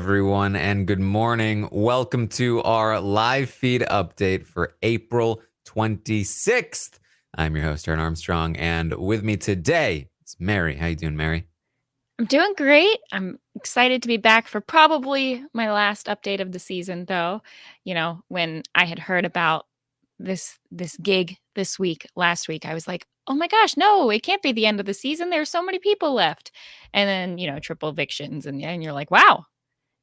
everyone, and good morning. Welcome to our live feed update for April 26th. I'm your host, Taran Armstrong, and with me today is Mary. How you doing, Mary? I'm doing great. I'm excited to be back for probably my last update of the season, though. When I had heard about this gig this week, last week, I was like, "Oh my gosh, no, it can't be the end of the season. There's so many people left." And then, triple evictions and you're like, "Wow,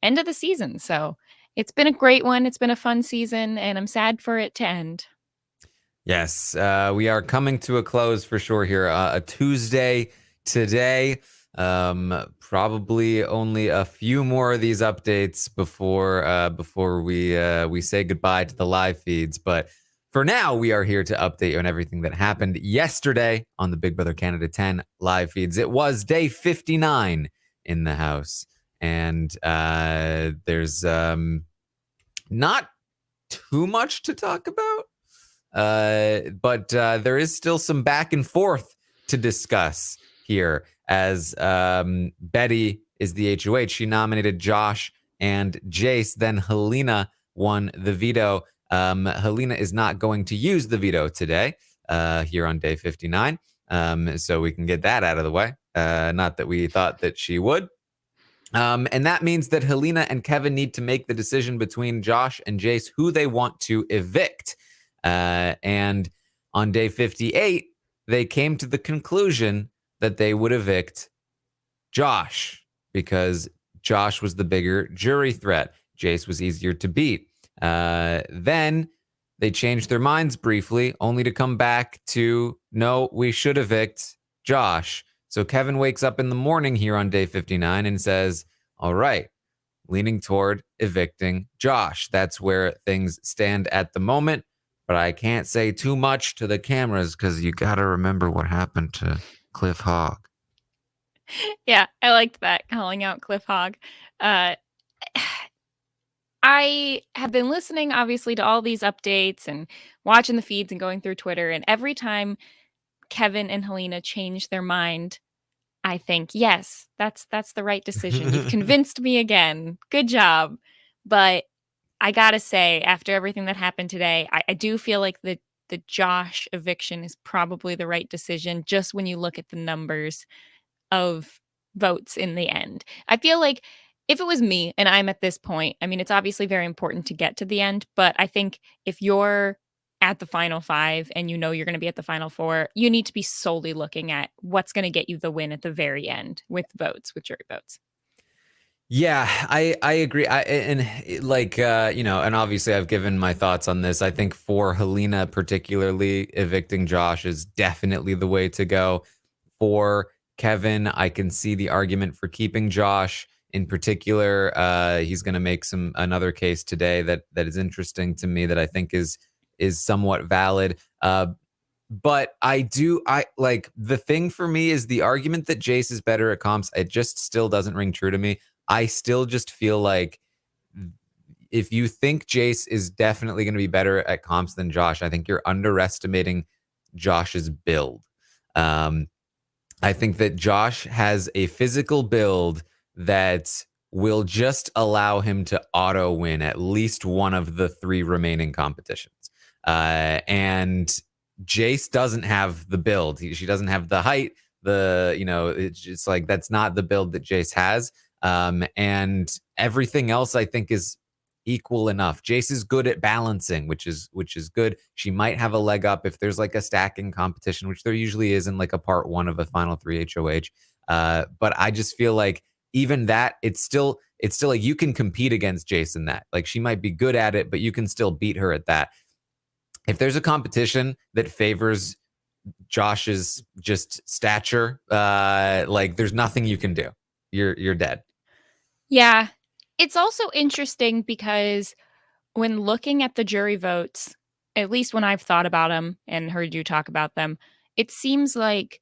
end of the season." So, it's been a great one. It's been a fun season and I'm sad for it to end. Yes, we are coming to a close for sure here. A Tuesday today. Probably only a few more of these updates before we say goodbye to the live feeds. But for now, we are here to update you on everything that happened yesterday on the Big Brother Canada 10 live feeds. It was day 59 in the house, and there's not too much to talk about. But there is still some back and forth to discuss here, as Betty is the HOH. She nominated Josh and Jace. Then Helena won the veto. Helena is not going to use the veto today here on day 59. So we can get that out of the way. Not that we thought that she would. And that means that Helena and Kevin need to make the decision between Josh and Jace who they want to evict. And on day 58, they came to the conclusion that they would evict Josh because Josh was the bigger jury threat. Jace was easier to beat. Then they changed their minds briefly, only to come back to, no, we should evict Josh. So Kevin wakes up in the morning here on day 59 and says, all right, leaning toward evicting Josh. That's where things stand at the moment. But I can't say too much to the cameras because you got to remember what happened to Cliff Hogg. Yeah, I liked that, calling out Cliff Hogg. Uh, I have been listening, obviously, to all these updates and watching the feeds and going through Twitter. And every time Kevin and Helena change their mind, I think, yes, that's the right decision. You've convinced me again. Good job. But I gotta say, after everything that happened today, I do feel like the Josh eviction is probably the right decision, just when you look at the numbers of votes in the end. I feel like if it was me and I'm at this point, I mean, it's obviously very important to get to the end, but I think if you're at the final five and you know you're going to be at the final four, you need to be solely looking at what's going to get you the win at the very end with votes, with jury votes. Yeah, I agree. And obviously I've given my thoughts on this. I think for Helena particularly, evicting Josh is definitely the way to go. For Kevin, I can see the argument for keeping Josh. In particular, he's going to make another case today that is interesting to me that I think is somewhat valid. But I like the thing for me is the argument that Jace is better at comps. It just still doesn't ring true to me. I still just feel like if you think Jace is definitely going to be better at comps than Josh, I think you're underestimating Josh's build. I think that Josh has a physical build that will just allow him to auto win at least one of the three remaining competitions. And Jace doesn't have the build. She doesn't have the height. It's just like that's not the build that Jace has. And everything else I think is equal enough. Jace is good at balancing, which is good. She might have a leg up if there's like a stacking competition, which there usually is in like a part one of a final three HOH. But I just feel like even that, it's still like you can compete against Jace in that. Like she might be good at it, but you can still beat her at that. If there's a competition that favors Josh's just stature, like there's nothing you can do. You're dead. Yeah. It's also interesting because when looking at the jury votes, at least when I've thought about them and heard you talk about them, it seems like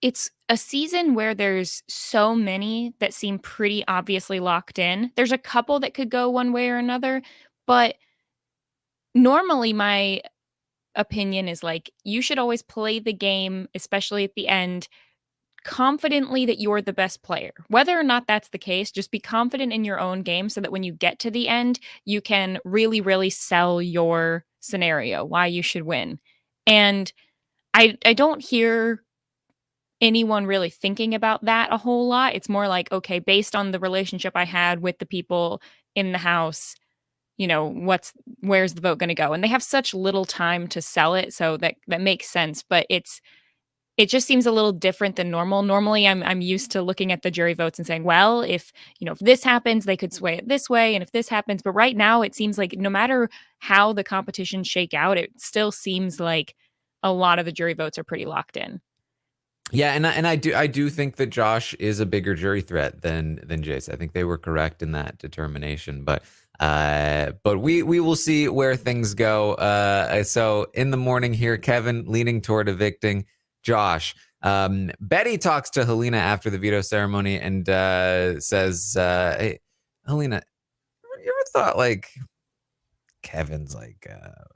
it's a season where there's so many that seem pretty obviously locked in. There's a couple that could go one way or another, but normally my opinion is like you should always play the game, especially at the end, confidently that you're the best player. Whether or not that's the case, just be confident in your own game so that when you get to the end, you can really, really sell your scenario, why you should win. And I don't hear anyone really thinking about that a whole lot. It's more like, okay, based on the relationship I had with the people in the house, where's the vote going to go? And they have such little time to sell it, so that makes sense. But it just seems a little different than normal. Normally, I'm used to looking at the jury votes and saying, well, if this happens, they could sway it this way, and if this happens. But right now, it seems like no matter how the competitions shake out, it still seems like a lot of the jury votes are pretty locked in. Yeah, and I do think that Josh is a bigger jury threat than Jace. I think they were correct in that determination, but we will see where things go. So in the morning here, Kevin leaning toward evicting Josh. Betty talks to Helena after the veto ceremony and says, "Hey, Helena, you ever thought like Kevin's like a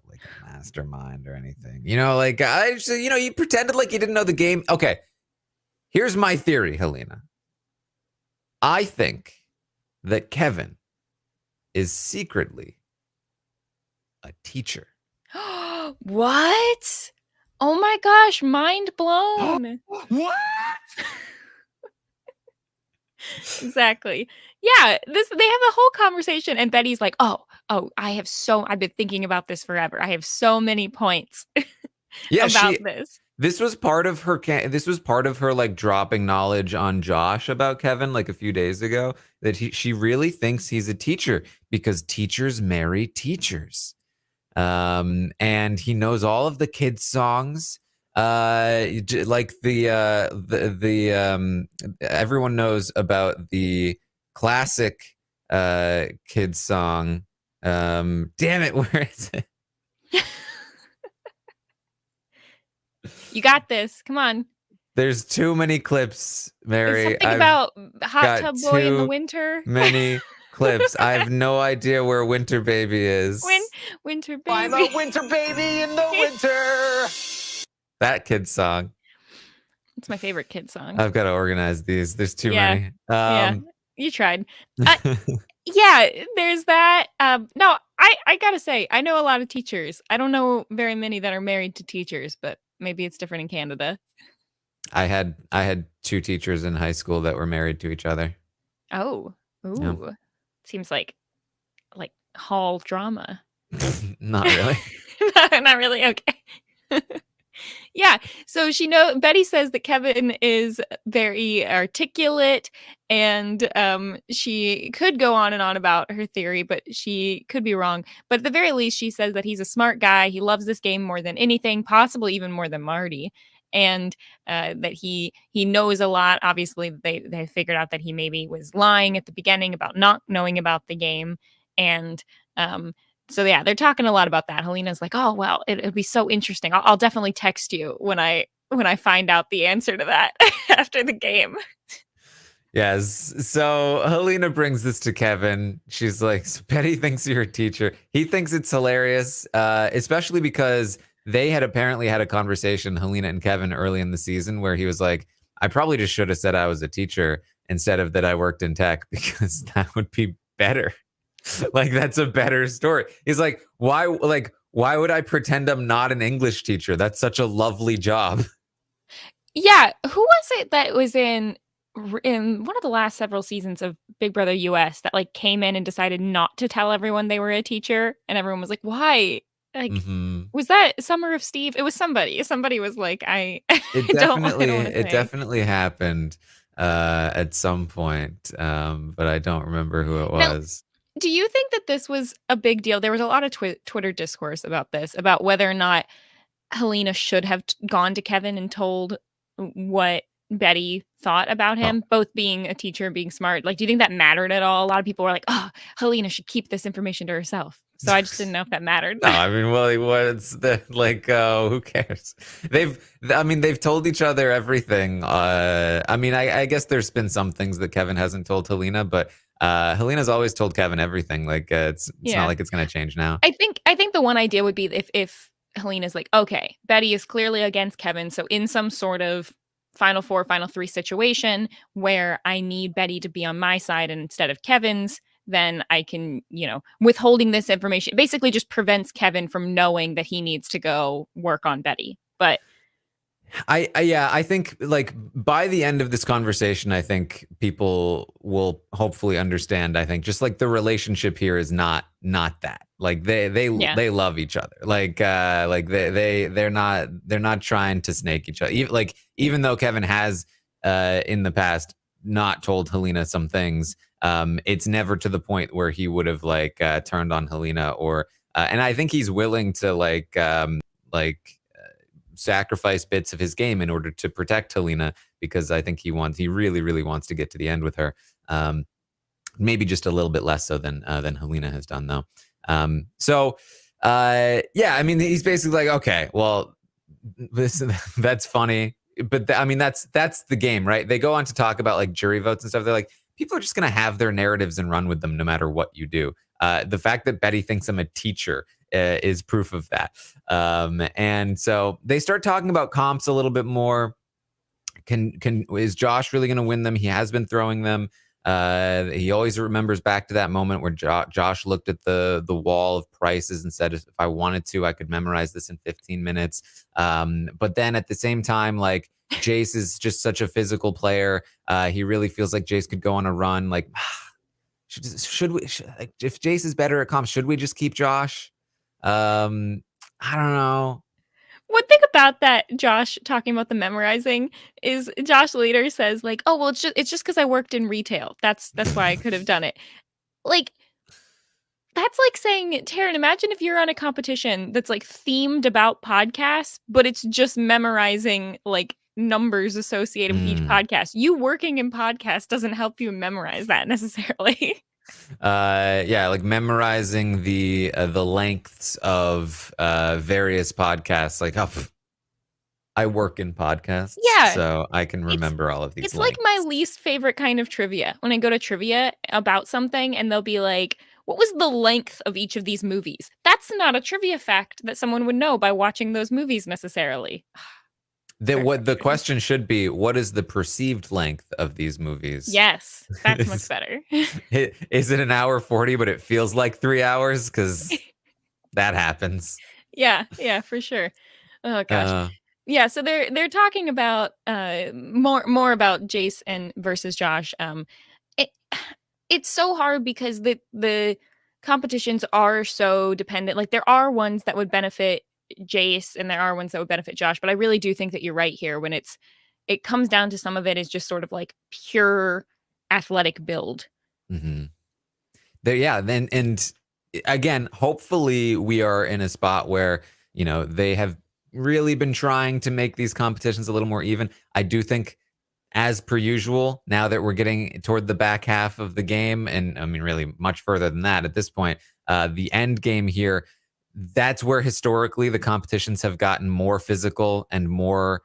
mastermind or anything? You pretended like you didn't know the game. Okay, here's my theory, Helena. I think that Kevin is secretly a teacher." What? Oh my gosh, mind blown. What? Exactly. Yeah, they have a whole conversation and Betty's like, "Oh, I've been thinking about this forever. I have so many points Yeah, about this." this was part of her like dropping knowledge on Josh about Kevin like a few days ago, that she really thinks he's a teacher because teachers marry teachers. And he knows all of the kids' songs. Like everyone knows about the classic kids song. Damn it, where is it? You got this. Come on. There's too many clips, Mary. It's something about hot tub boy in the too winter. many clips. I have no idea where Winter Baby is. Winter baby. I'm a winter baby in the winter. That kid song. It's my favorite kid song. I've got to organize these. There's too Yeah. many. Yeah, you tried. Yeah, there's that. No, I gotta say, I know a lot of teachers. I don't know very many that are married to teachers, but maybe it's different in Canada. I had two teachers in high school that were married to each other. Oh, ooh, Yeah. seems like hall drama. Not really. Not really. Okay. Yeah. So Betty says that Kevin is very articulate and she could go on and on about her theory, but she could be wrong. But at the very least, she says that he's a smart guy. He loves this game more than anything, possibly even more than Marty. And that he knows a lot. Obviously, they figured out that he maybe was lying at the beginning about not knowing about the game. And so yeah, they're talking a lot about that. Helena's like, "Oh well, it'll be so interesting. I'll definitely text you when I find out the answer to that after the game." Yes. So Helena brings this to Kevin. She's like, "So Betty thinks you're a teacher." He thinks it's hilarious, especially because they had apparently had a conversation, Helena and Kevin, early in the season where he was like, "I probably just should have said I was a teacher instead of that I worked in tech because that would be better." Like, that's a better story. He's like, why would I pretend I'm not an English teacher? That's such a lovely job. Yeah, who was it that was in one of the last several seasons of Big Brother US that came in and decided not to tell everyone they were a teacher, and everyone was like, "Why?" Was that Summer of Steve? It was somebody. Somebody was like, "I don't want to It definitely happened at some point, but I don't remember who it was. Do you think that this was a big deal? There was a lot of Twitter discourse about this, about whether or not Helena should have gone to Kevin and told what Betty thought about him, both being a teacher and being smart. Do you think that mattered at all? A lot of people were like, "Oh, Helena should keep this information to herself." So I just didn't know if that mattered. No, I mean, well, what's the who cares? They've told each other everything. I guess there's been some things that Kevin hasn't told Helena, but Helena's always told Kevin everything. It's not like it's going to change now. I think the one idea would be if Helena's like, "Okay, Betty is clearly against Kevin, so in some sort of Final Four, Final Three situation where I need Betty to be on my side instead of Kevin's, then I can, withholding this information basically just prevents Kevin from knowing that he needs to go work on Betty. But I think like by the end of this conversation, I think people will hopefully understand. I think just like the relationship here is not that. Like they love each other. Like they're not trying to snake each other. Even though Kevin has in the past not told Helena some things, it's never to the point where he would have turned on Helena or and I think he's willing to sacrifice bits of his game in order to protect Helena, because I think he really, really wants to get to the end with her. Maybe just a little bit less so than Helena has done, though. I mean, he's basically like, okay, well, that's funny, but I mean, that's the game, right? They go on to talk about like jury votes and stuff. They're like, people are just going to have their narratives and run with them no matter what you do. The fact that Betty thinks I'm a teacher is proof of that. And so they start talking about comps a little bit more. Is Josh really going to win them? He has been throwing them. He always remembers back to that moment where Josh looked at the wall of prices and said, if I wanted to, I could memorize this in 15 minutes. But then at the same time, like, Jace is just such a physical player. He really feels like Jace could go on a run. Like, should we, if Jace is better at comps, should we just keep Josh? I don't know. One thing about that, Josh talking about the memorizing, is Josh later says like, "Oh well, it's just because I worked in retail. That's why I could have done it." Like, that's like saying, Taran, imagine if you're on a competition that's like themed about podcasts, but it's just memorizing like numbers associated with each podcast. You working in podcasts doesn't help you memorize that necessarily. Like memorizing the lengths of various podcasts. Like, I work in podcasts, so I can remember all of these. It's like my least favorite kind of trivia. When I go to trivia about something and they'll be like, what was the length of each of these movies? That's not a trivia fact that someone would know by watching those movies necessarily. What the question should be, what is the perceived length of these movies? Yes, that's much better. Is it an hour 40, but it feels like 3 hours? Because that happens. Yeah, for sure. Oh gosh. Yeah, so they're talking about more about Jace and versus Josh. It's so hard because the competitions are so dependent. Like, there are ones that would benefit Jace and there are ones that would benefit Josh, but I really do think that you're right here when it comes down to some of it is just sort of like pure athletic build. Mm-hmm. And again, hopefully we are in a spot where, they have really been trying to make these competitions a little more even. I do think, as per usual, now that we're getting toward the back half of the game, and I mean, really much further than that at this point, the end game here, that's where historically the competitions have gotten more physical and more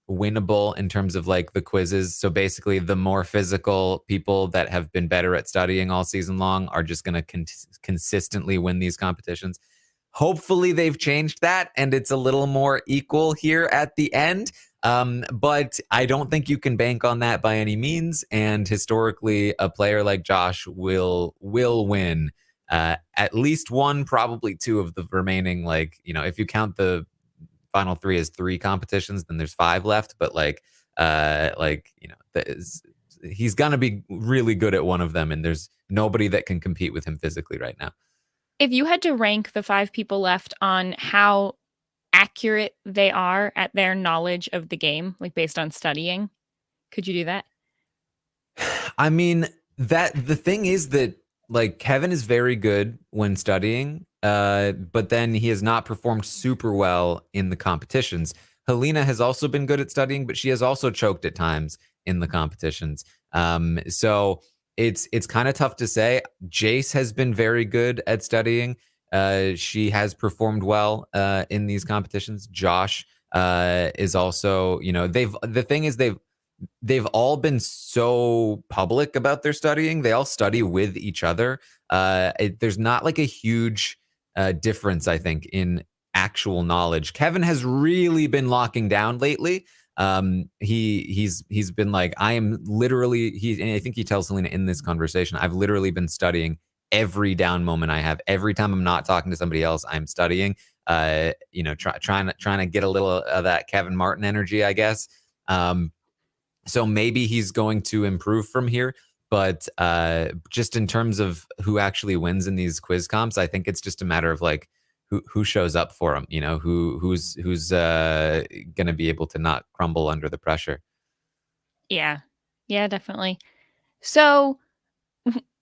winnable in terms of like the quizzes. So basically, the more physical people that have been better at studying all season long are just going to consistently win these competitions. Hopefully they've changed that and it's a little more equal here at the end. But I don't think you can bank on that by any means. And historically, a player like Josh will win at least one, probably two of the remaining, if you count the final three as 3 competitions, then there's 5 left. But he's gonna be really good at one of them, and there's nobody that can compete with him physically right now. If you had to rank the 5 people left on how accurate they are at their knowledge of the game, like based on studying, could you do that? I mean, the thing is that like Kevin is very good when studying, but then he has not performed super well in the competitions. Helena has also been good at studying, but she has also choked at times in the competitions. So it's kind of tough to say. Jace has been very good at studying. She has performed well in these competitions. Josh is also, they've all been so public about their studying. They all study with each other. There's not like a huge difference, I think, in actual knowledge. Kevin has really been locking down lately. He's been like, I am literally, and I think he tells Helena in this conversation, I've literally been studying every down moment I have. Every time I'm not talking to somebody else, I'm studying. Trying to get a little of that Kevin Martin energy, I guess. So maybe he's going to improve from here. But just in terms of who actually wins in these quiz comps, I think it's just a matter of like who shows up for him. Who's going to be able to not crumble under the pressure. Yeah. Yeah, definitely. So,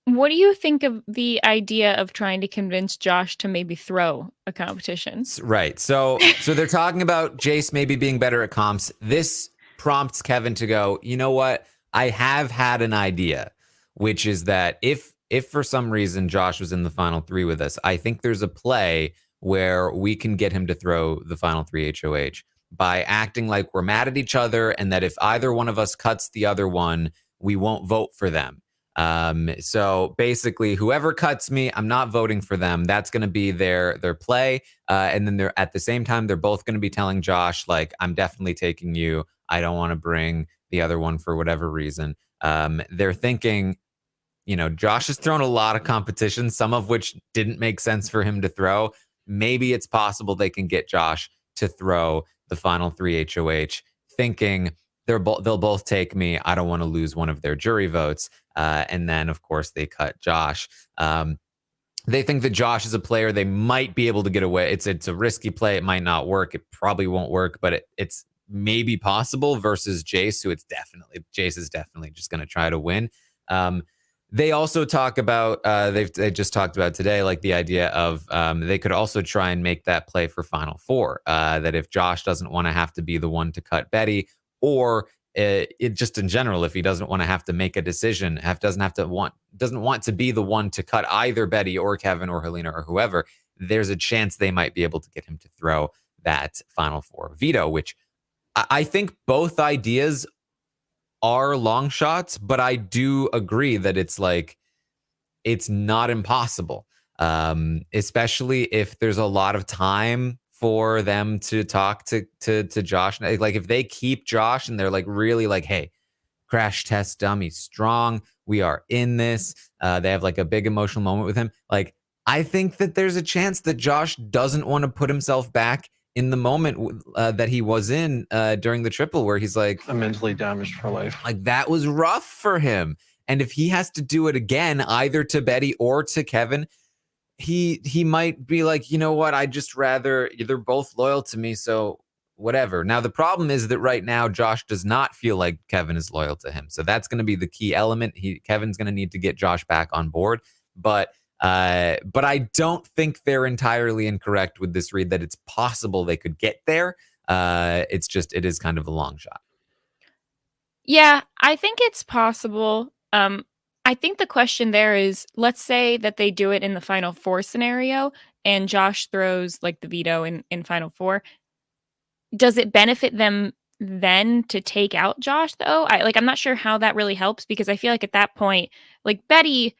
what do you think of the idea of trying to convince Josh to maybe throw a competition? Right. So they're talking about Jace maybe being better at comps. This prompts Kevin to go, you know what? I have had an idea, which is that if for some reason Josh was in the final three with us, I think there's a play where we can get him to throw the final three HOH by acting like we're mad at each other, and that if either one of us cuts the other one, we won't vote for them. So basically, whoever cuts me, I'm not voting for them. That's going to be their play. And then they're at the same time, they're both going to be telling Josh, like, I'm definitely taking you. I don't want to bring the other one for whatever reason. They're thinking, Josh has thrown a lot of competitions, some of which didn't make sense for him to throw. Maybe it's possible they can get Josh to throw the final three HOH, thinking they'll both take me. I don't want to lose one of their jury votes. And then, of course, they cut Josh. They think that Josh is a player they might be able to get away. It's a risky play. It might not work. It probably won't work, but it's maybe possible versus Jace, who Jace is definitely just going to try to win. They also talk about, they just talked about today, like the idea of they could also try and make that play for Final Four, that if Josh doesn't want to have to be the one to cut Betty, or it just in general, if he doesn't want to have to make a decision, doesn't want to be the one to cut either Betty or Kevin or Helena or whoever, there's a chance they might be able to get him to throw that Final Four veto, which I think both ideas are long shots, but I do agree that it's not impossible, especially if there's a lot of time for them to talk to Josh. Like if they keep Josh and they're like really like, hey, crash test dummy strong, we are in this. They have like a big emotional moment with him. Like I think that there's a chance that Josh doesn't want to put himself back in the moment that he was in during the triple, where he's like, I'm mentally damaged for life. Like that was rough for him. And if he has to do it again, either to Betty or to Kevin, he might be like, you know what? I just rather, they're both loyal to me, so whatever. Now, the problem is that right now, Josh does not feel like Kevin is loyal to him. So that's going to be the key element. Kevin's going to need to get Josh back on board. But I don't think they're entirely incorrect with this read, that it's possible they could get there. It is kind of a long shot. Yeah, I think it's possible. I think the question there is, let's say that they do it in the Final Four scenario and Josh throws like the veto in Final Four. Does it benefit them then to take out Josh though? I'm not sure how that really helps, because I feel like at that point, like Betty,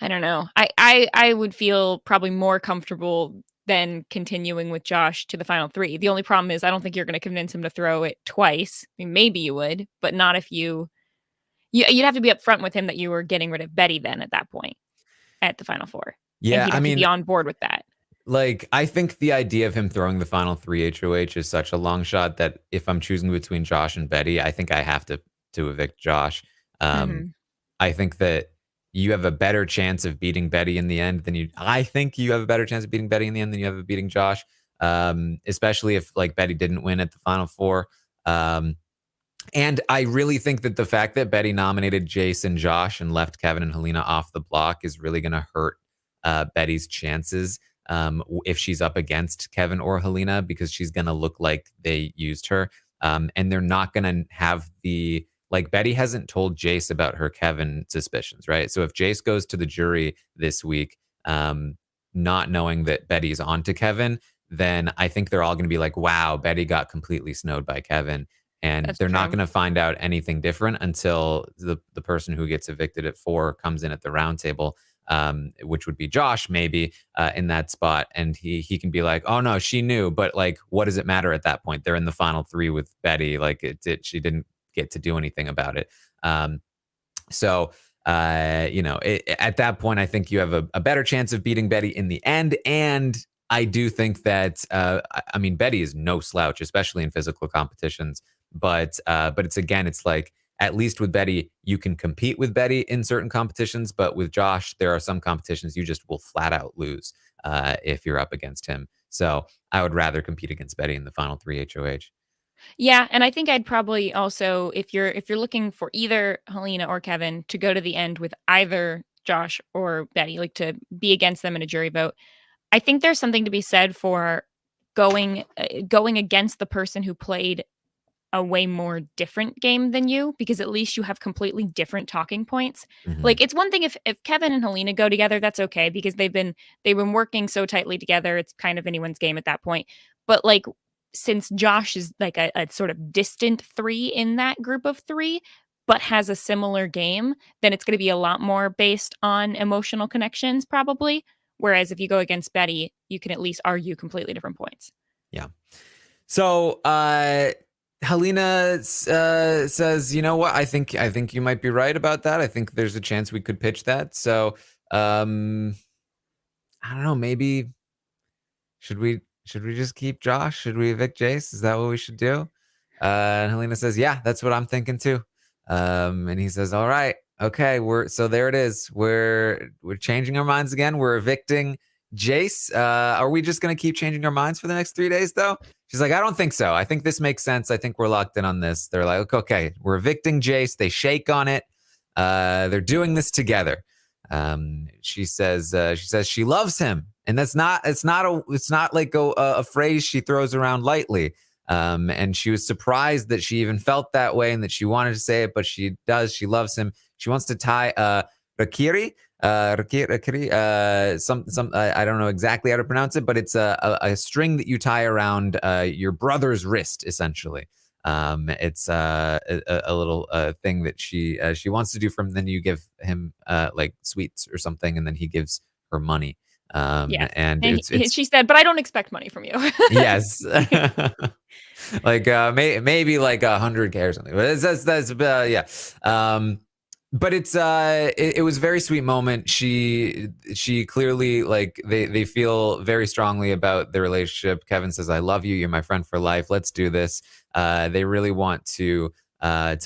I don't know. I would feel probably more comfortable than continuing with Josh to the final three. The only problem is I don't think you're going to convince him to throw it twice. I mean, maybe you would, but not if you'd have to be upfront with him that you were getting rid of Betty then at that point at the Final Four. Yeah, and he'd have to be on board with that. Like, I think the idea of him throwing the final three HOH is such a long shot that if I'm choosing between Josh and Betty, I think I have to evict Josh. I think that you have a better chance of beating Betty in the end than I think you have a better chance of beating Betty in the end than you have of beating Josh. Especially if like Betty didn't win at the Final Four. And I really think that the fact that Betty nominated Jace and Josh and left Kevin and Helena off the block is really going to hurt Betty's chances if she's up against Kevin or Helena, because she's going to look like they used her. And they're not going to have Betty hasn't told Jace about her Kevin suspicions, right? So if Jace goes to the jury this week, not knowing that Betty's onto Kevin, then I think they're all going to be like, wow, Betty got completely snowed by Kevin. And they're not going to find out anything different until the person who gets evicted at 4 comes in at the round table. which would be Josh maybe in that spot. And he can be like, oh no, she knew. But like, what does it matter at that point? They're in the final three with Betty. Like she didn't get to do anything about it. So, at that point, I think you have a better chance of beating Betty in the end. And I do think that, Betty is no slouch, especially in physical competitions. But it's like, at least with Betty, you can compete with Betty in certain competitions. But with Josh, there are some competitions you just will flat out lose if you're up against him. So I would rather compete against Betty in the final three HOH. Yeah, and I think I'd probably also, if you're looking for either Helena or Kevin to go to the end with either Josh or Betty, like to be against them in a jury vote, I think there's something to be said for going against the person who played a way more different game than you, because at least you have completely different talking points. Mhm. Like, it's one thing if Kevin and Helena go together, that's okay because they've been working so tightly together. It's kind of anyone's game at that point. But like, since Josh is like a sort of distant three in that group of three, but has a similar game, then it's going to be a lot more based on emotional connections, probably. Whereas if you go against Betty, you can at least argue completely different points. Yeah. So Helena says, you know what? I think you might be right about that. I think there's a chance we could pitch that. So I don't know. Maybe should we just keep Josh? Should we evict Jace? Is that what we should do? And Helena says, yeah, that's what I'm thinking too. And he says, all right, okay, so there it is. We're changing our minds again. We're evicting Jace. Are we just gonna keep changing our minds for the next 3 days though? She's like, I don't think so. I think this makes sense. I think we're locked in on this. They're like, okay, we're evicting Jace. They shake on it. They're doing this together. She says she loves him, and it's not like a phrase she throws around lightly. And she was surprised that she even felt that way and that she wanted to say it, but she does. She loves him. She wants to tie rakiri. I don't know exactly how to pronounce it, but it's a string that you tie around your brother's wrist, essentially. It's a little thing that she wants to do from. Then you give him like sweets or something, and then he gives her money. Yeah. And And it's she said, but I don't expect money from you. yes, like maybe like 100K or something. But that's yeah. But it was a very sweet moment. She clearly, like, they feel very strongly about the relationship. Kevin says, I love you, you're my friend for life, let's do this. They really want to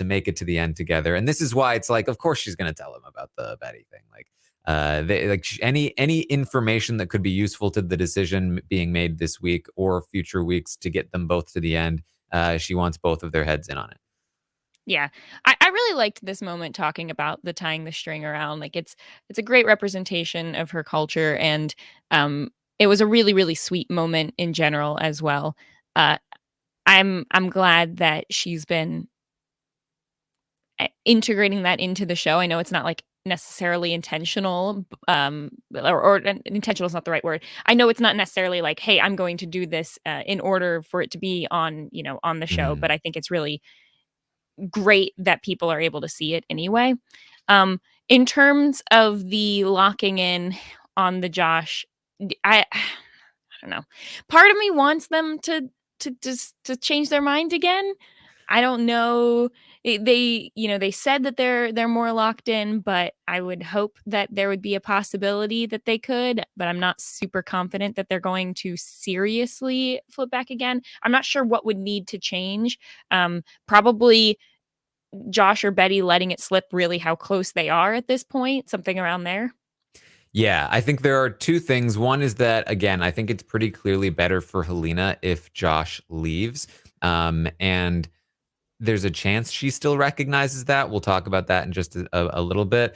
make it to the end together, and this is why it's like, of course she's going to tell him about the Betty thing. Like they like any information that could be useful to the decision being made this week or future weeks to get them both to the end. She wants both of their heads in on it. Yeah. I really liked this moment talking about the tying the string around. Like, it's a great representation of her culture, and it was a really, really sweet moment in general as well. Uh I'm glad that she's been integrating that into the show. I know it's not like necessarily intentional, or intentional is not the right word. I know it's not necessarily like, hey, I'm going to do this in order for it to be on, on the show, Mhm. but I think it's really great that people are able to see it anyway. In terms of the locking in on the Josh, I don't know. Part of me wants them to just to change their mind again. I don't know. They said that they're more locked in, but I would hope that there would be a possibility that they could, but I'm not super confident that they're going to seriously flip back again. I'm not sure what would need to change. Probably Josh or Betty letting it slip really how close they are at this point, something around there. Yeah, I think there are two things. One is that, again, I think it's pretty clearly better for Helena if Josh leaves. And there's a chance she still recognizes that. We'll talk about that in just a little bit.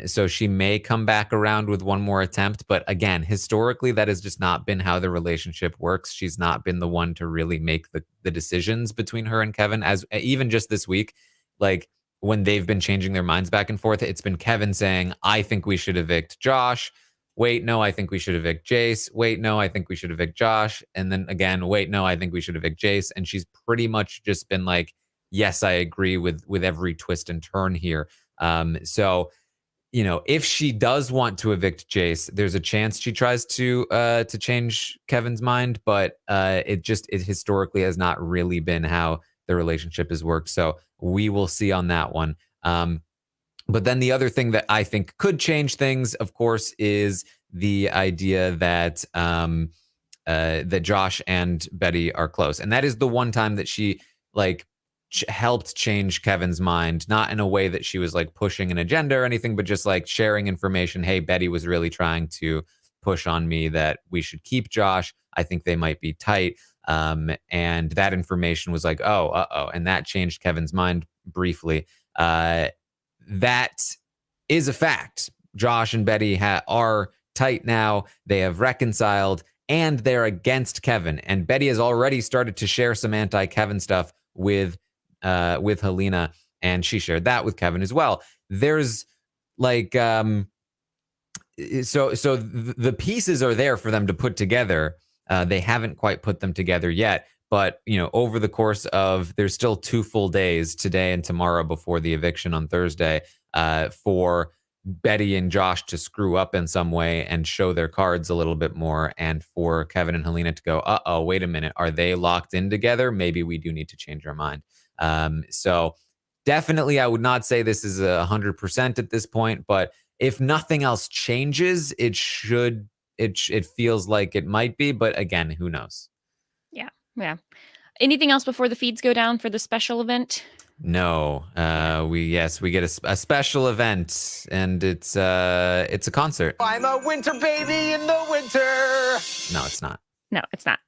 So she may come back around with one more attempt. But again, historically, that has just not been how the relationship works. She's not been the one to really make the decisions between her and Kevin, as even just this week. Like, when they've been changing their minds back and forth, it's been Kevin saying, I think we should evict Josh. Wait, no, I think we should evict Jace. Wait, no, I think we should evict Josh. And then again, wait, no, I think we should evict Jace. And she's pretty much just been like, yes, I agree with every twist and turn here. So if she does want to evict Jace, there's a chance she tries to change Kevin's mind, but it historically has not really been how the relationship has worked. So we will see on that one. But then the other thing that I think could change things, of course, is the idea that that Josh and Betty are close, and that is the one time that she like helped change Kevin's mind, not in a way that she was like pushing an agenda or anything, but just like sharing information. Hey, Betty was really trying to push on me that we should keep Josh. I think they might be tight. And that information was like, oh, and that changed Kevin's mind briefly. That is a fact. Josh and Betty are tight now. They have reconciled and they're against Kevin. And Betty has already started to share some anti-Kevin stuff with Helena, and she shared that with Kevin as well. There's like so the pieces are there for them to put together. They haven't quite put them together yet, but over the course of, there's still 2 full days, today and tomorrow, before the eviction on Thursday, for Betty and Josh to screw up in some way and show their cards a little bit more, and for Kevin and Helena to go, wait a minute, are they locked in together? Maybe we do need to change our mind. So definitely, I would not say this is 100% at this point, but if nothing else changes, it feels like it might be, but again, who knows? Yeah. Anything else before the feeds go down for the special event? No, we get a special event, and it's a concert. I'm a winter baby in the winter. No, it's not. No, it's not.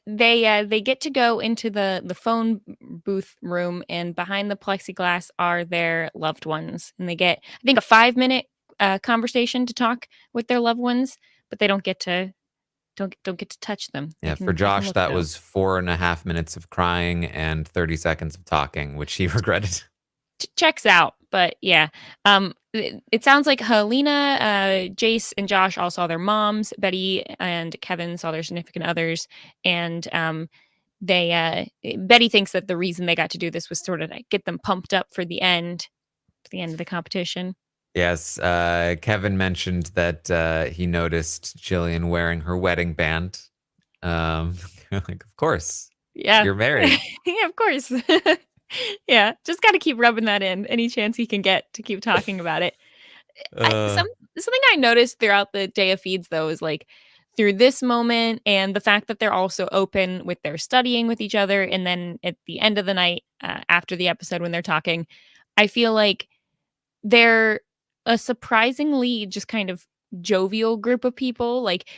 They get to go into the phone booth room, and behind the plexiglass are their loved ones, and they get, I think, a 5-minute conversation to talk with their loved ones, but they don't get to touch them. Yeah, for Josh, that was 4.5 minutes of crying and 30 seconds of talking, which he regretted. Checks out, but yeah. It sounds like Helena, Jace, and Josh all saw their moms. Betty and Kevin saw their significant others, and Betty thinks that the reason they got to do this was sort of like get them pumped up for the end of the competition. Yes, Kevin mentioned that he noticed Jillian wearing her wedding band. Like, of course, yeah, you're married. Yeah, of course. Yeah, just got to keep rubbing that in any chance he can get to keep talking about it. Something I noticed throughout the day of feeds, though, is like through this moment and the fact that they're also open with their studying with each other, and then at the end of the night after the episode when they're talking, I feel like they're a surprisingly just kind of jovial group of people. Like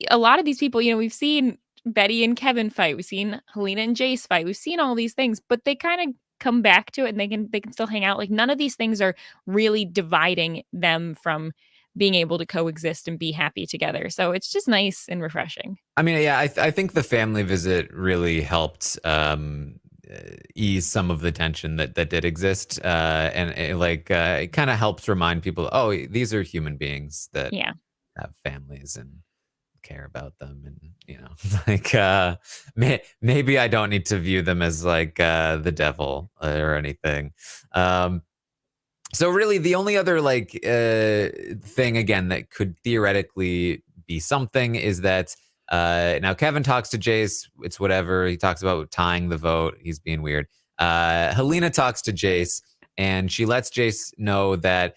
a lot of these people, we've seen Betty and Kevin fight, we've seen Helena and Jace fight, we've seen all these things, but they kind of come back to it, and they can still hang out. Like none of these things are really dividing them from being able to coexist and be happy together. So it's just nice and refreshing. I mean, yeah, I think the family visit really helped ease some of the tension that did exist, and it kind of helps remind people, these are human beings that have families and care about them, and like maybe I don't need to view them as like the devil or anything. So really, the only other thing again that could theoretically be something is that now Kevin talks to Jace. It's whatever. He talks about tying the vote. He's being weird. Helena talks to Jace, and she lets Jace know that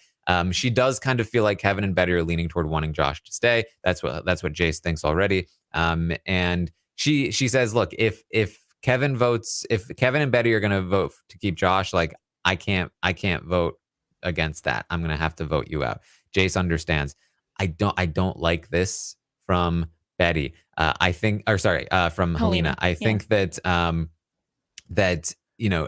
she does kind of feel like Kevin and Betty are leaning toward wanting Josh to stay. That's what Jace thinks already. And she says, look, if Kevin and Betty are going to vote to keep Josh, like I can't vote against that. I'm going to have to vote you out. Jace understands. I don't like this from Betty. From Helena. I think that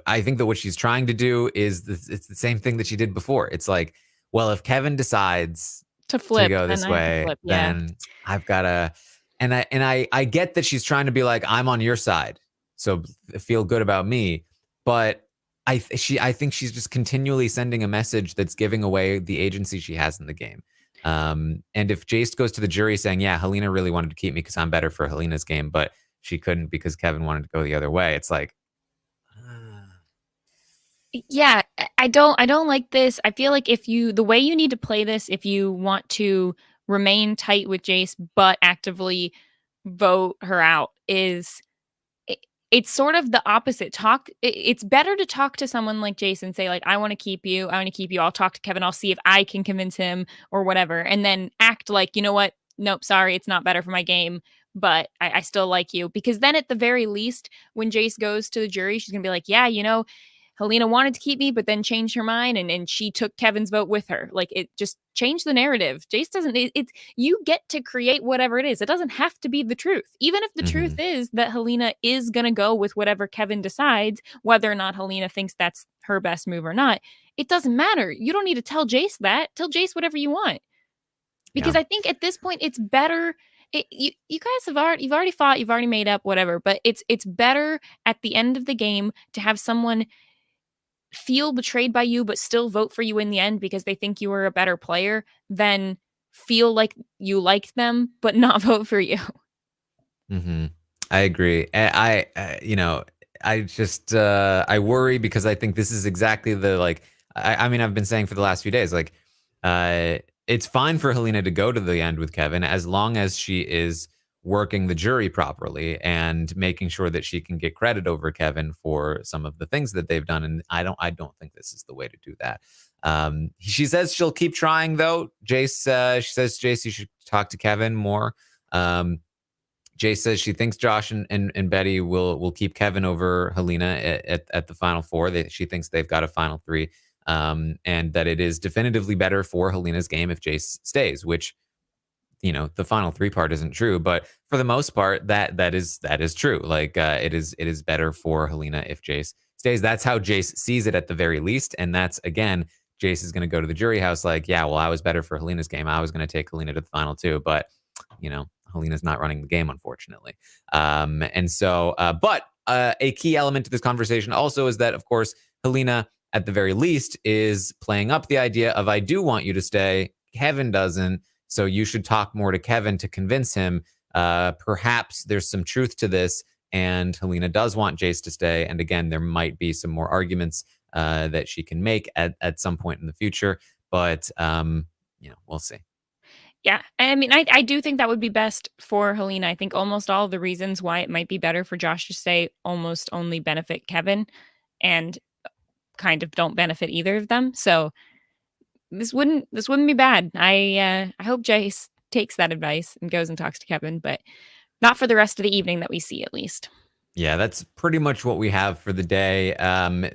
I think that what she's trying to do is it's the same thing that she did before. It's like, well, if Kevin decides to go this way, then I've got to, and I get that she's trying to be like, I'm on your side, so feel good about me. But I think she's just continually sending a message that's giving away the agency she has in the game. And if Jace goes to the jury saying, yeah, Helena really wanted to keep me because I'm better for Helena's game, but she couldn't because Kevin wanted to go the other way, it's like, Yeah, I don't like this. I feel like the way you need to play this, if you want to remain tight with Jace but actively vote her out, is it's sort of the opposite. It's better to talk to someone like Jace and say, like, I want to keep you. I want to keep you. I'll talk to Kevin. I'll see if I can convince him or whatever. And then act like, you know what? Nope, sorry, it's not better for my game, but I still like you. Because then at the very least, when Jace goes to the jury, she's gonna be like, yeah, Helena wanted to keep me, but then changed her mind, and she took Kevin's vote with her. Like, it just changed the narrative. Jace doesn't. It's you get to create whatever it is. It doesn't have to be the truth. Even if the truth is that Helena is gonna go with whatever Kevin decides, whether or not Helena thinks that's her best move or not, it doesn't matter. You don't need to tell Jace that. Tell Jace whatever you want. Because Yeah. I think at this point it's better. You guys you've already fought, you've already made up, whatever. But it's better at the end of the game to have someone feel betrayed by you but still vote for you in the end because they think you were a better player than feel like you liked them but not vote for you. I agree. I just I worry because I think this is exactly the like. I mean, I've been saying for the last few days, like, it's fine for Helena to go to the end with Kevin as long as she is working the jury properly and making sure that she can get credit over Kevin for some of the things that they've done. And I don't think this is the way to do that. She says she'll keep trying though. Jace, she says, Jace, you should talk to Kevin more. Jace says she thinks Josh and Betty will keep Kevin over Helena at the final four. She thinks they've got a final three, and that it is definitively better for Helena's game if Jace stays, which, the final three part isn't true, but for the most part, that is true. Like, it is better for Helena if Jace stays. That's how Jace sees it at the very least, and that's, again, Jace is going to go to the jury house like, yeah, well, I was better for Helena's game. I was going to take Helena to the final too, but Helena's not running the game, unfortunately. And so, but a key element to this conversation also is that, of course, Helena, at the very least, is playing up the idea of, I do want you to stay. Kevin doesn't. So you should talk more to Kevin to convince him. Perhaps there's some truth to this, and Helena does want Jace to stay. And again, there might be some more arguments that she can make at some point in the future. But, we'll see. Yeah, I mean, I do think that would be best for Helena. I think almost all of the reasons why it might be better for Josh to stay almost only benefit Kevin and kind of don't benefit either of them. So this wouldn't be bad. I hope Jace takes that advice and goes and talks to Kevin, but not for the rest of the evening that we see, at least. Yeah, that's pretty much what we have for the day.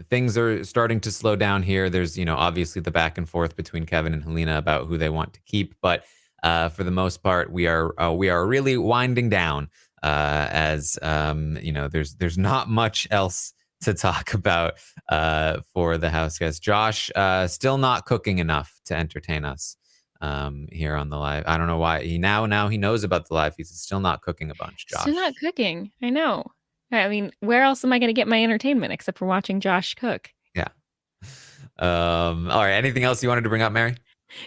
Things are starting to slow down here. There's, obviously the back and forth between Kevin and Helena about who they want to keep, but for the most part, we are really winding down. As there's not much else to talk about for the house guests. Josh still not cooking enough to entertain us here on the live. I don't know why he now he knows about the live. He's still not cooking a bunch. Josh Still not cooking. I know. I mean, where else am I going to get my entertainment except for watching Josh cook? Yeah. All right. Anything else you wanted to bring up, Mary?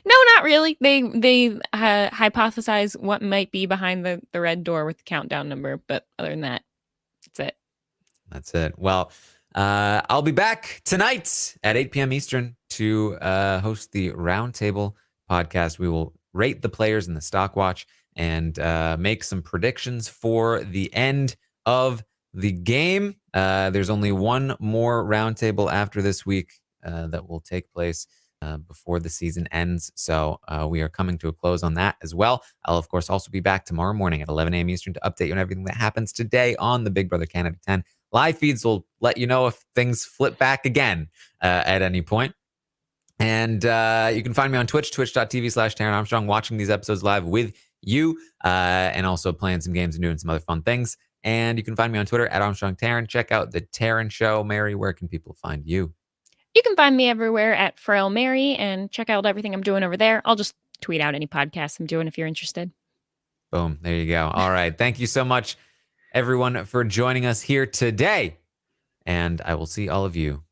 No, not really. They hypothesize what might be behind the red door with the countdown number, but other than that, that's it. That's it. Well, I'll be back tonight at 8 p.m. Eastern to host the Roundtable podcast. We will rate the players in the stock watch and make some predictions for the end of the game. There's only one more Roundtable after this week that will take place before the season ends. So we are coming to a close on that as well. I'll, of course, also be back tomorrow morning at 11 a.m. Eastern to update you on everything that happens today on the Big Brother Canada 10. Live feeds will let you know if things flip back again at any point. And you can find me on Twitch, twitch.tv/Taran Armstrong, watching these episodes live with you and also playing some games and doing some other fun things. And you can find me on Twitter at Armstrong Taran. Check out The Taran Show. Mary, where can people find you? You can find me everywhere at Frail Mary and check out everything I'm doing over there. I'll just tweet out any podcasts I'm doing if you're interested. Boom. There you go. All right. Thank you so much, everyone, for joining us here today. And I will see all of you